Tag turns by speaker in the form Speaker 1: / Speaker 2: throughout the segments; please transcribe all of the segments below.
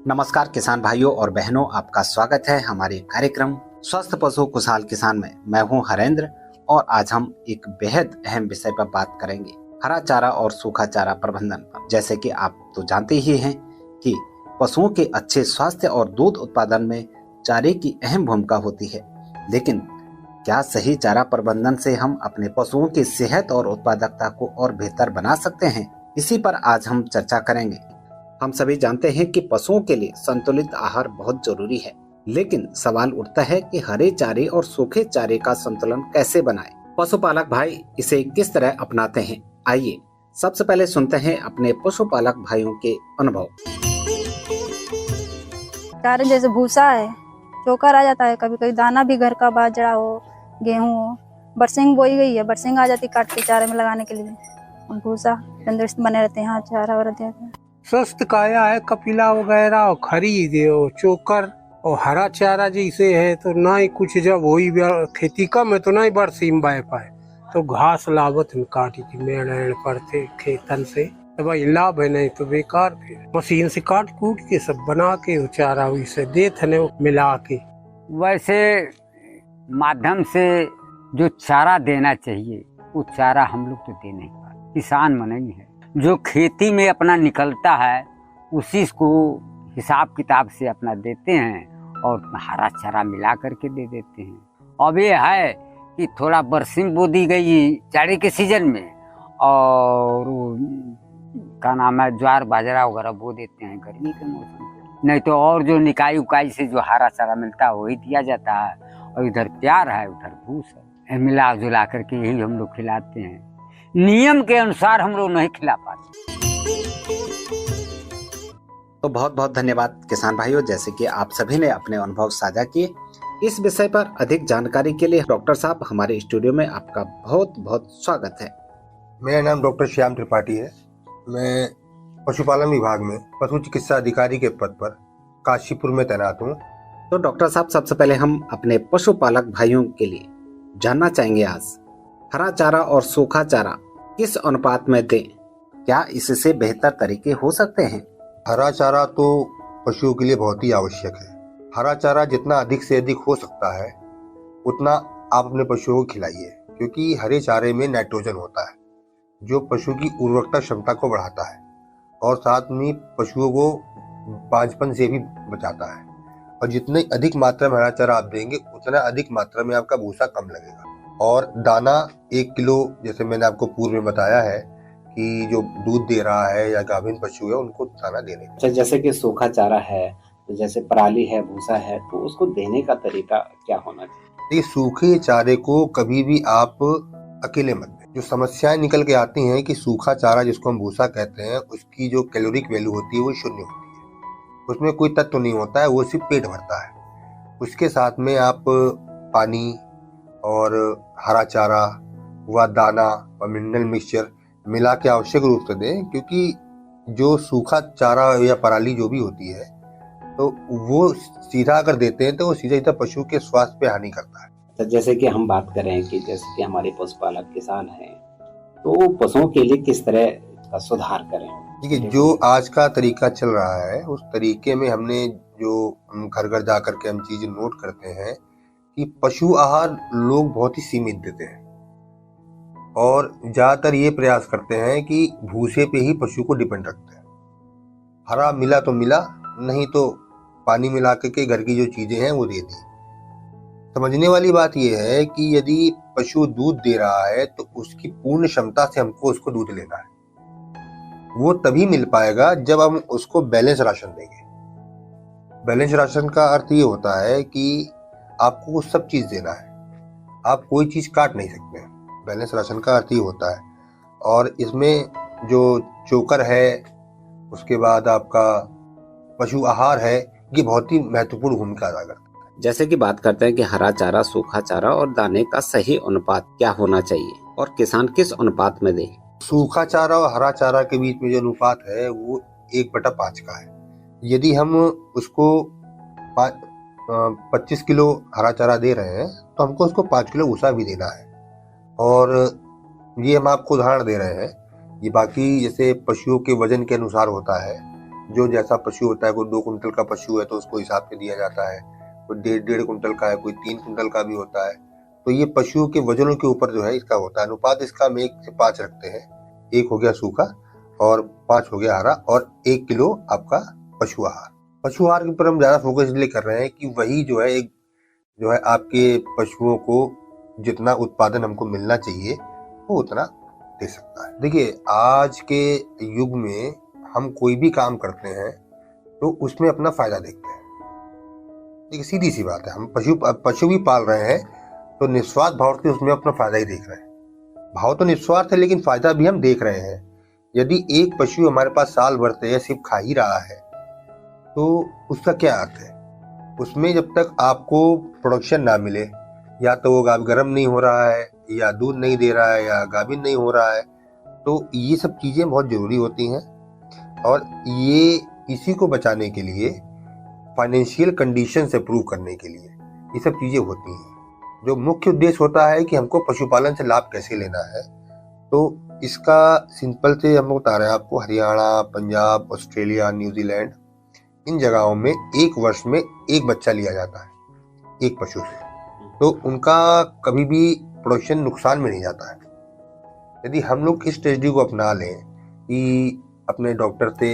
Speaker 1: नमस्कार किसान भाइयों और बहनों, आपका स्वागत है हमारे कार्यक्रम स्वस्थ पशु खुशहाल किसान में। मैं हूं हरेंद्र और आज हम एक बेहद अहम विषय पर बात करेंगे, हरा चारा और सूखा चारा प्रबंधन पर। जैसे कि आप तो जानते ही हैं कि पशुओं के अच्छे स्वास्थ्य और दूध उत्पादन में चारे की अहम भूमिका होती है, लेकिन क्या सही चारा प्रबंधन से हम अपने पशुओं की सेहत और उत्पादकता को और बेहतर बना सकते हैं? इसी पर आज हम चर्चा करेंगे। हम सभी जानते हैं कि पशुओं के लिए संतुलित आहार बहुत जरूरी है, लेकिन सवाल उठता है कि हरे चारे और सूखे चारे का संतुलन कैसे बनाएं? पशुपालक भाई इसे किस तरह अपनाते हैं? आइए सबसे पहले सुनते हैं अपने पशुपालक भाइयों के अनुभव।
Speaker 2: कारण जैसे भूसा है, चोकर आ जाता है, कभी कभी दाना भी घर का, बाजरा हो, गेहूं हो, बरसिंग बोई गई है, बरसिंग आ जाती काट के चारे में लगाने के लिए। भूसा तंदुरुस्त बने रहते हैं, हाँ चारा और देते हैं।
Speaker 3: स्वस्थ काया है, कपिला वगैरह और खरीद और चोकर और हरा चारा जैसे है तो ना ही कुछ, जब वही खेती कम है तो ना ही बरसीम बह पाए तो घास लावत में काटी की मेड़ पड़ते खेतन से, तो भाई लाभ है, नहीं तो बेकार। फिर मशीन से काट कूट के सब बना के वो चारा वैसे देते हैं मिला के।
Speaker 4: वैसे माध्यम से जो चारा देना चाहिए वो चारा हम लोग तो दे नहीं पाते, किसान मन नहीं है। जो खेती में अपना निकलता है उसी को हिसाब किताब से अपना देते हैं और हरा चारा मिला करके दे देते हैं। अब ये है कि थोड़ा बरसिम बो दी गई चारे के सीजन में और क्या नाम है ज्वार बाजरा वगैरह बो देते हैं गर्मी के मौसम में, नहीं तो और जो निकाई उकाई से जो हरा चारा मिलता है वही दिया जाता है। और इधर प्यार है, उधर भूस है, मिला जुला करके यही हम लोग खिलाते हैं। नियम के अनुसार हम लोग नहीं खिला पाते।
Speaker 1: तो बहुत बहुत धन्यवाद किसान भाइयों, जैसे कि आप सभी ने अपने अनुभव साझा किए। इस विषय पर अधिक जानकारी के लिए डॉक्टर साहब हमारे स्टूडियो में आपका बहुत बहुत स्वागत है।
Speaker 5: मेरा नाम डॉक्टर श्याम त्रिपाठी है। मैं पशुपालन विभाग में पशु चिकित्सा अधिकारी के पद पर काशीपुर में तैनात हूँ।
Speaker 1: तो डॉक्टर साहब, सबसे पहले हम अपने पशुपालक भाइयों के लिए जानना चाहेंगे आज हरा चारा और सूखा चारा किस अनुपात में दें? क्या इससे बेहतर तरीके हो सकते हैं?
Speaker 5: हरा चारा तो पशुओं के लिए बहुत ही आवश्यक है। हरा चारा जितना अधिक से अधिक हो सकता है उतना आप अपने पशुओं को खिलाइए, क्योंकि हरे चारे में नाइट्रोजन होता है जो पशु की उर्वरकता क्षमता को बढ़ाता है और साथ में पशुओं को बांझपन से भी बचाता है। और जितनी अधिक मात्रा में हरा चारा आप देंगे उतना अधिक मात्रा में आपका भूसा कम लगेगा। और दाना 1 किलो, जैसे मैंने आपको पूर्व में बताया है कि जो दूध दे रहा है या गाभिन पशु है उनको दाना देने।
Speaker 1: अच्छा, जैसे कि सूखा चारा है, तो जैसे पराली है, भूसा है, तो उसको देने का तरीका क्या होना चाहिए?
Speaker 5: सूखे चारे को कभी भी आप अकेले मत दें। जो समस्याएं निकल के आती हैं कि सूखा चारा जिसको हम भूसा कहते हैं उसकी जो कैलोरिक वैल्यू होती है वो 0 होती है, उसमें कोई तत्व नहीं होता है, वो सिर्फ पेट भरता है। उसके साथ में आप पानी और हरा चारा व दाना और मिनरल मिक्सचर मिला के आवश्यक रूप से दें, क्योंकि जो सूखा चारा या पराली जो भी होती है तो वो सीधा अगर देते हैं तो वो सीधा सीधा पशु के स्वास्थ्य पे हानि करता है।
Speaker 1: तो जैसे कि हम बात करें कि जैसे कि हमारे पशुपालक किसान हैं, तो पशुओं के लिए किस तरह का सुधार करें?
Speaker 5: देखिए, जो आज का तरीका चल रहा है उस तरीके में हमने जो घर घर जा करके हम चीजें नोट करते हैं कि पशु आहार लोग बहुत ही सीमित देते हैं और ज्यादातर ये प्रयास करते हैं कि भूसे पे ही पशु को डिपेंड रखते हैं। हरा मिला तो मिला, नहीं तो पानी मिला के घर की जो चीजें हैं वो दे दी। समझने वाली बात यह है कि यदि पशु दूध दे रहा है तो उसकी पूर्ण क्षमता से हमको उसको दूध लेना है। वो तभी मिल पाएगा जब हम उसको बैलेंस राशन देंगे। बैलेंस राशन का अर्थ ये होता है कि आपको सब चीज देना है, आप कोई चीज काट नहीं सकते हैं। बैलेंस राशन का अर्थ ये होता है। और इसमें जो चोकर है, उसके बाद आपका पशु आहार है, ये बहुत ही महत्वपूर्ण भूमिका अदा करता है।
Speaker 1: जैसे कि बात करते हैं कि हरा चारा, सूखा चारा और दाने का सही अनुपात क्या होना चाहिए और किसान किस अनुपात में दे?
Speaker 5: सूखा चारा और हरा चारा के बीच में जो अनुपात है वो 1/5 का है। यदि हम उसको 25 किलो हरा चारा दे रहे हैं तो हमको उसको 5 किलो भूसा भी देना है। और ये हम आपको उदाहरण दे रहे हैं, ये बाकी जैसे पशुओं के वजन के अनुसार होता है जो जैसा पशु होता है, कोई 2 कुंटल का पशु है तो उसको हिसाब से दिया जाता है, कोई 1.5 कुंटल का है, कोई 3 कुंटल का भी होता है। तो ये पशुओं के वजनों के ऊपर जो है इसका होता है अनुपात। इसका हम 1 से 5 रखते हैं, 1 हो गया सूखा और 5 हो गया हरा, और 1 किलो आपका पशु आहार। पशु आहार के ऊपर हम ज्यादा फोकस इसलिए कर रहे हैं कि वही जो है एक जो है आपके पशुओं को जितना उत्पादन हमको मिलना चाहिए वो उतना दे सकता है। देखिए, आज के युग में हम कोई भी काम करते हैं तो उसमें अपना फायदा देखते हैं। देखिए, सीधी सी बात है, हम पशु भी पाल रहे हैं तो निस्वार्थ भाव से उसमें अपना फायदा ही देख रहे हैं। भाव तो निस्वार्थ है लेकिन फायदा भी हम देख रहे हैं। यदि एक पशु हमारे पास साल भर से सिर्फ खा ही रहा है तो उसका क्या अर्थ है? उसमें जब तक आपको प्रोडक्शन ना मिले, या तो वो गर्म नहीं हो रहा है, या दूध नहीं दे रहा है, या गाभिन नहीं हो रहा है, तो ये सब चीजें बहुत जरूरी होती हैं। और ये इसी को बचाने के लिए, फाइनेंशियल कंडीशन से प्रूव करने के लिए ये सब चीजें होती हैं। जो मुख्य उद्देश्य होता है कि हमको पशुपालन से लाभ कैसे लेना है, तो इसका सिंपल से हम बता रहे हैं आपको। हरियाणा, पंजाब, ऑस्ट्रेलिया, न्यूजीलैंड, इन जगहों में 1 वर्ष में 1 बच्चा लिया जाता है एक पशु से, तो उनका कभी भी प्रोडक्शन नुकसान में नहीं जाता है। यदि हम लोग इस स्ट्रेटजी को अपना लें कि अपने डॉक्टर से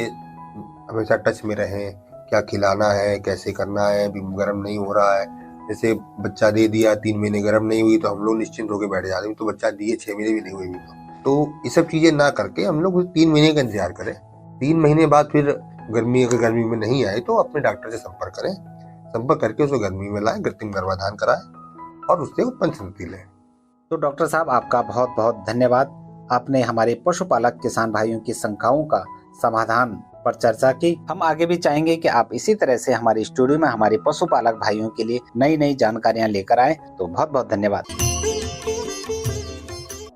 Speaker 5: हमेशा टच में रहें, क्या खिलाना है, कैसे करना है, गर्म नहीं हो रहा है, जैसे बच्चा दे दिया 3 महीने गर्म नहीं हुई तो हम लोग निश्चिंत होकर बैठ जाते हैं, तो बच्चा दिए 6 महीने भी नहीं हुई तो ये सब चीजें ना करके हम लोग 3 महीने का इंतजार करें। 3 महीने बाद फिर अगर गर्मी में नहीं आए तो अपने डॉक्टर से संपर्क करें, संपर्क करके उसको गर्मी में लाएं, कृत्रिम गर्भाधान कराएं और उससे उत्पन्न संतति लें।
Speaker 1: तो डॉक्टर साहब, आपका बहुत बहुत धन्यवाद। आपने हमारे पशुपालक किसान भाइयों की शंकाओं का समाधान पर चर्चा की। हम आगे भी चाहेंगे कि आप इसी तरह से हमारे स्टूडियो में हमारे पशुपालक भाइयों के लिए नई नई जानकारियां लेकर आए। तो बहुत बहुत धन्यवाद।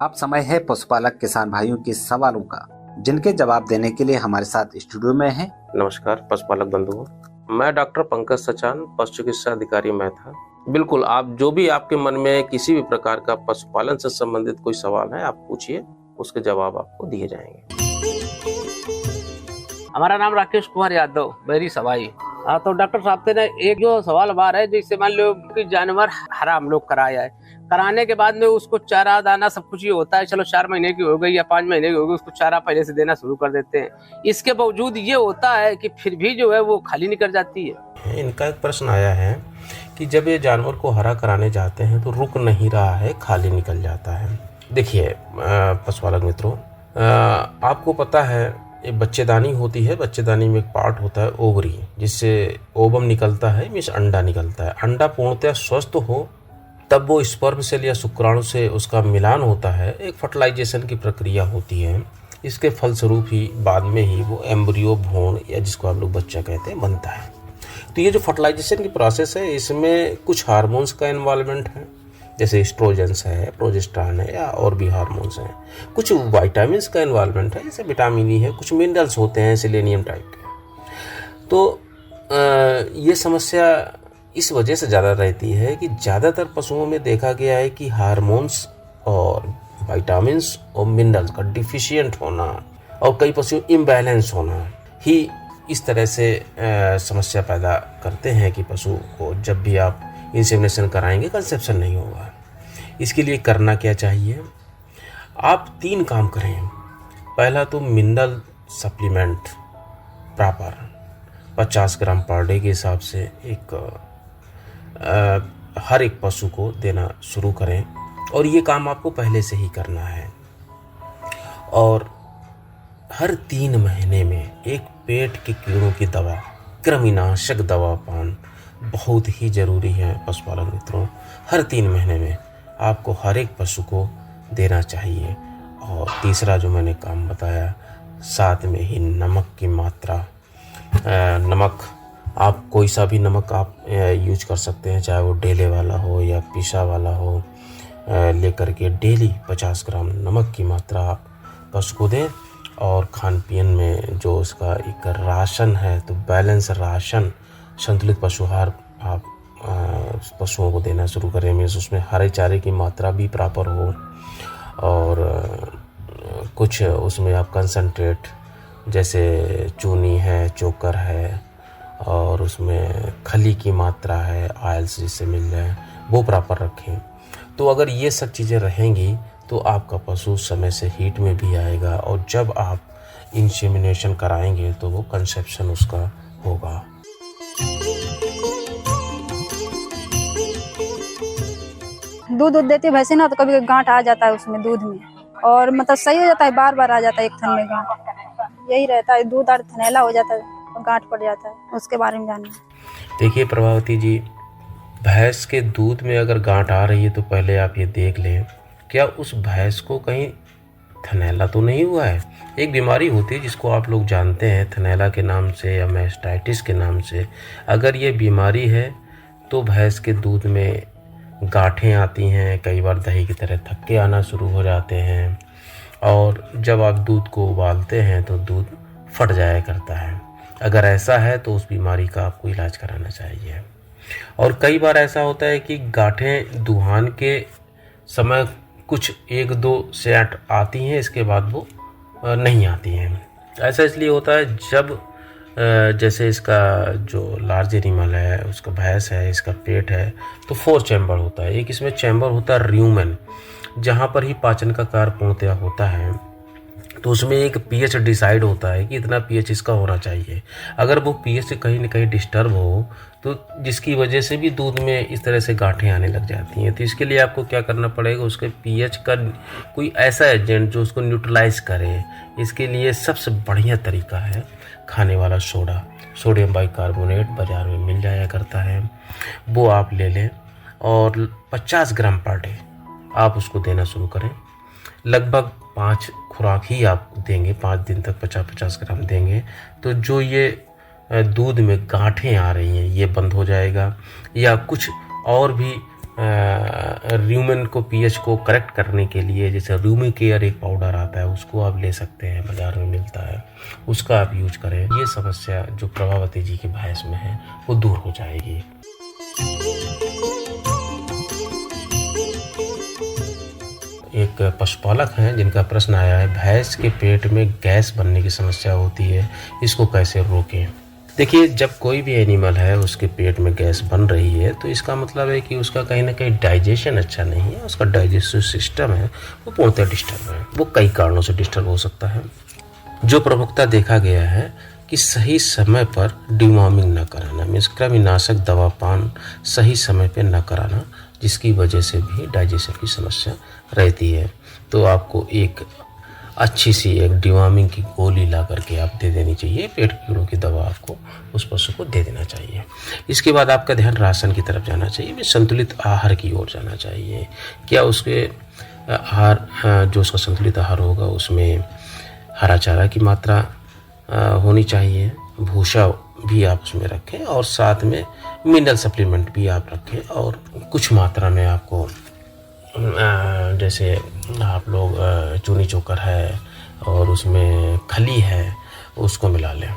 Speaker 1: अब समय है पशुपालक किसान भाइयों के सवालों का, जिनके जवाब देने के लिए हमारे साथ स्टूडियो में हैं।
Speaker 6: नमस्कार पशुपालक बंधुओं, मैं डॉक्टर पंकज सचान, पशु चिकित्सा अधिकारी मैं था। बिल्कुल, आप जो भी आपके मन में किसी भी प्रकार का पशुपालन से संबंधित कोई सवाल है आप पूछिए, उसके जवाब आपको दिए जाएंगे।
Speaker 7: हमारा नाम राकेश कुमार यादव, बहरी सवाई। हाँ, तो डॉक्टर साहब से ना एक जो सवाल बार है, जैसे मान लो कि जानवर हरा हम लोग कराया है, कराने के बाद में उसको चारा दाना सब कुछ ये होता है, चलो 4 महीने की हो गई या 5 महीने की हो गई, उसको चारा पहले से देना शुरू कर देते हैं। इसके बावजूद ये होता है कि फिर भी जो है वो खाली निकल जाती है।
Speaker 6: इनका एक प्रश्न आया है कि जब ये जानवर को हरा कराने जाते हैं तो रुक नहीं रहा है, खाली निकल जाता है। देखिए पशुपालक मित्रों, आपको पता है ये बच्चेदानी होती है, बच्चेदानी में एक पार्ट होता है ओवरी, जिससे ओवम निकलता है, मीन्स अंडा निकलता है। अंडा पूर्णतः स्वस्थ हो तब वो स्पर्म सेल या शुक्राणु से उसका मिलान होता है, एक फर्टिलाइजेशन की प्रक्रिया होती है। इसके फलस्वरूप ही बाद में ही वो एम्ब्रियो, भ्रूण या जिसको आप लोग बच्चा कहते हैं बनता है। तो ये जो फर्टिलाइजेशन की प्रोसेस है, इसमें कुछ हार्मोन्स का इन्वॉल्वमेंट है, जैसे एस्ट्रोजेंस है, प्रोजेस्टेरॉन है, या और भी हार्मोन्स हैं। कुछ विटामिन्स का इन्वॉल्वमेंट है, जैसे विटामिन ई है, कुछ मिनरल्स होते हैं सेलेनियम टाइप के। तो ये समस्या इस वजह से ज़्यादा रहती है कि ज़्यादातर पशुओं में देखा गया है कि हार्मोन्स और विटामिन्स और मिनरल्स का डिफिशिएंट होना और कई पशुओं इम्बैलेंस होना ही इस तरह से समस्या पैदा करते हैं कि पशु को जब भी आप इंसेमिनेशन कराएंगे कंसेप्शन नहीं होगा। इसके लिए करना क्या चाहिए? आप 3 काम करें। पहला तो मिनरल सप्लीमेंट प्रॉपर 50 ग्राम पर डे के हिसाब से हर एक पशु को देना शुरू करें, और ये काम आपको पहले से ही करना है। और हर 3 महीने में एक पेट के कीड़ों की दवा, कृमिनाशक दवा पान बहुत ही ज़रूरी है पशुपालक मित्रों। हर 3 महीने में आपको हर एक पशु को देना चाहिए। और तीसरा जो मैंने काम बताया, साथ में ही नमक की मात्रा, नमक आप कोई सा भी नमक आप यूज कर सकते हैं, चाहे वो डेले वाला हो या पीसा वाला हो, लेकर के डेली 50 ग्राम नमक की मात्रा आप पशु को दें। और खान पीन में जो उसका एक राशन है, तो बैलेंस राशन, संतुलित पशुहार आप पशुओं को देना शुरू करें। मीन्स उसमें हरे चारे की मात्रा भी प्रॉपर हो, और कुछ उसमें आप कंसनट्रेट जैसे चूनी है, चोकर है और उसमें खली की मात्रा है, आयल्स जिससे मिल जाए वो प्रॉपर रखें। तो अगर ये सब चीज़ें रहेंगी तो आपका पशु समय से हीट में भी आएगा और जब आप इंसेमिनेशन कराएंगे तो वो कंसेप्शन उसका होगा।
Speaker 2: दूध देती है भैंसी ना, तो कभी कभी गांठ आ जाता है उसमें दूध में, और मतलब सही हो जाता है, बार बार आ जाता है एक थन में गांठ, यही रहता है, दूध और थनैला हो जाता है तो गांठ पड़ जाता है, उसके बारे में जानना।
Speaker 6: देखिए प्रभावती जी, भैंस के दूध में अगर गांठ आ रही है तो पहले आप ये देख लें क्या उस भैंस को कहीं थनैला तो नहीं हुआ है। एक बीमारी होती है जिसको आप लोग जानते हैं थनैला के नाम से या मैस्टाइटिस के नाम से। अगर ये बीमारी है तो भैंस के दूध में गांठें आती हैं, कई बार दही की तरह थक्के आना शुरू हो जाते हैं और जब आप दूध को उबालते हैं तो दूध फट जाया करता है। अगर ऐसा है तो उस बीमारी का आपको इलाज कराना चाहिए। और कई बार ऐसा होता है कि गांठें दुहान के समय कुछ 1-2 सेट आती हैं, इसके बाद वो नहीं आती हैं। ऐसा इसलिए होता है जब जैसे इसका जो लार्ज एनिमल है, उसका भैंस है, इसका पेट है तो 4 चैम्बर होता है। एक इसमें चैम्बर होता है र्यूमेन, जहाँ पर ही पाचन का कार्य पूर्णतया होता है। तो उसमें एक पीएच डिसाइड होता है कि इतना पीएच इसका होना चाहिए। अगर वो पीएच कहीं ना कहीं डिस्टर्ब हो तो जिसकी वजह से भी दूध में इस तरह से गांठें आने लग जाती हैं। तो इसके लिए आपको क्या करना पड़ेगा, उसके पीएच का कोई ऐसा एजेंट जो उसको न्यूट्रलाइज करे। इसके लिए सबसे बढ़िया तरीका है खाने वाला सोडा, सोडियम बाइकार्बोनेट बाज़ार में मिल जाया करता है, वो आप ले लें और 50 ग्राम पर डे आप उसको देना शुरू करें। लगभग 5 खुराक ही आप देंगे, 5 दिन तक 50-50 ग्राम देंगे तो जो ये दूध में गांठें आ रही हैं ये बंद हो जाएगा। या कुछ और भी र्यूमेन को पीएच को करेक्ट करने के लिए जैसे रूमी केयर एक पाउडर आता है, उसको आप ले सकते हैं, बाज़ार में मिलता है, उसका आप यूज करें। ये समस्या जो प्रभावती जी की भैंस में है वो दूर हो जाएगी। एक पशुपालक हैं जिनका प्रश्न आया है, भैंस के पेट में गैस बनने की समस्या होती है, इसको कैसे रोकें। देखिए, जब कोई भी एनिमल है उसके पेट में गैस बन रही है तो इसका मतलब है कि उसका कहीं ना कहीं डाइजेशन अच्छा नहीं है, उसका डाइजेस्टिव सिस्टम है वो पूर्णतः डिस्टर्ब है। वो कई कारणों से डिस्टर्ब हो सकता है। जो प्रमुखता देखा गया है कि सही समय पर डिवॉर्मिंग न कराना, मीन्स कृमिनाशक दवा पान सही समय पर न कराना, जिसकी वजह से भी डाइजेशन की समस्या रहती है। तो आपको एक अच्छी सी एक डिवॉर्मिंग की गोली ला करके आप दे देनी चाहिए, पेट कीड़ों की दवा आपको उस पशु को दे देना चाहिए। इसके बाद आपका ध्यान राशन की तरफ जाना चाहिए, संतुलित आहार की ओर जाना चाहिए। क्या उसके आहार जो उसका संतुलित आहार होगा उसमें हरा चारा की मात्रा होनी चाहिए, भूसा भी आप उसमें रखें और साथ में मिनरल सप्लीमेंट भी आप रखें और कुछ मात्रा में आपको जैसे आप लोग चूनी चोकर है और उसमें खली है उसको मिला लें।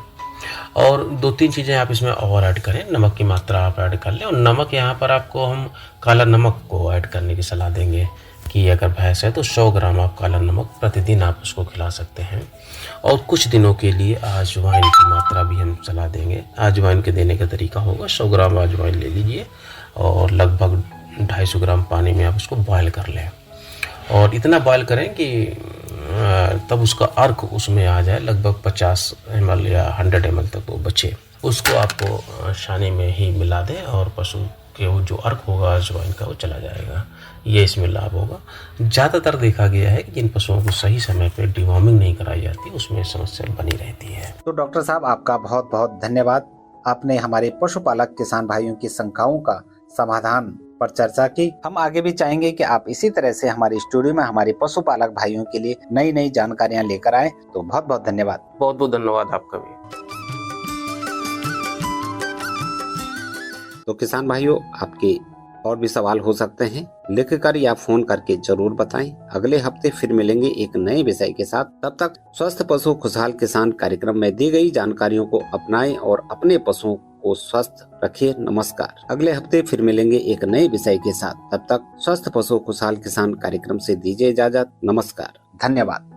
Speaker 6: और 2-3 चीज़ें आप इसमें और ऐड करें, नमक की मात्रा आप ऐड कर लें। और नमक यहाँ पर आपको हम काला नमक को ऐड करने की सलाह देंगे कि अगर भैंस है तो 100 ग्राम आप काला नमक प्रतिदिन आप उसको खिला सकते हैं। और कुछ दिनों के लिए अजवाइन की मात्रा भी हम सलाह देंगे। अजवाइन के देने का तरीका होगा, 100 ग्राम अजवाइन ले लीजिए और लगभग 250 ग्राम पानी में आप उसको बॉयल कर लें और इतना बॉयल करें कि तब उसका अर्क उसमें आ जाए, लगभग 50 ml या 100 ml तक वो बचे। उसको आपको छानी में ही मिला दें और पशु के वो जो अर्क होगा अजवाइन का वो चला जाएगा। ये इसमें लाभ होगा। ज़्यादातर देखा गया है कि जिन पशुओं को सही समय पे डिवॉर्मिंग नहीं कराई जाती उसमें समस्या बनी रहती है।
Speaker 1: तो डॉक्टर साहब, आपका बहुत बहुत धन्यवाद। आपने हमारे पशुपालक किसान भाइयों की शंकाओं का समाधान पर चर्चा की। हम आगे भी चाहेंगे कि आप इसी तरह से हमारे स्टूडियो में हमारे पशुपालक भाइयों के लिए नई नई जानकारियां लेकर आए। तो बहुत बहुत धन्यवाद।
Speaker 6: बहुत बहुत धन्यवाद आपका भी।
Speaker 1: तो किसान भाइयों, आपके और भी सवाल हो सकते हैं, लिखकर या फोन करके जरूर बताएं। अगले हफ्ते फिर मिलेंगे एक नए विषय के साथ। तब तक स्वस्थ पशु खुशहाल किसान कार्यक्रम में दी गई जानकारियों को अपनाएं और अपने पशुओं को स्वस्थ रखिए। नमस्कार। अगले हफ्ते फिर मिलेंगे एक नए विषय के साथ। तब तक स्वस्थ पशु खुशहाल किसान कार्यक्रम से दीजिए इजाजत। नमस्कार, धन्यवाद।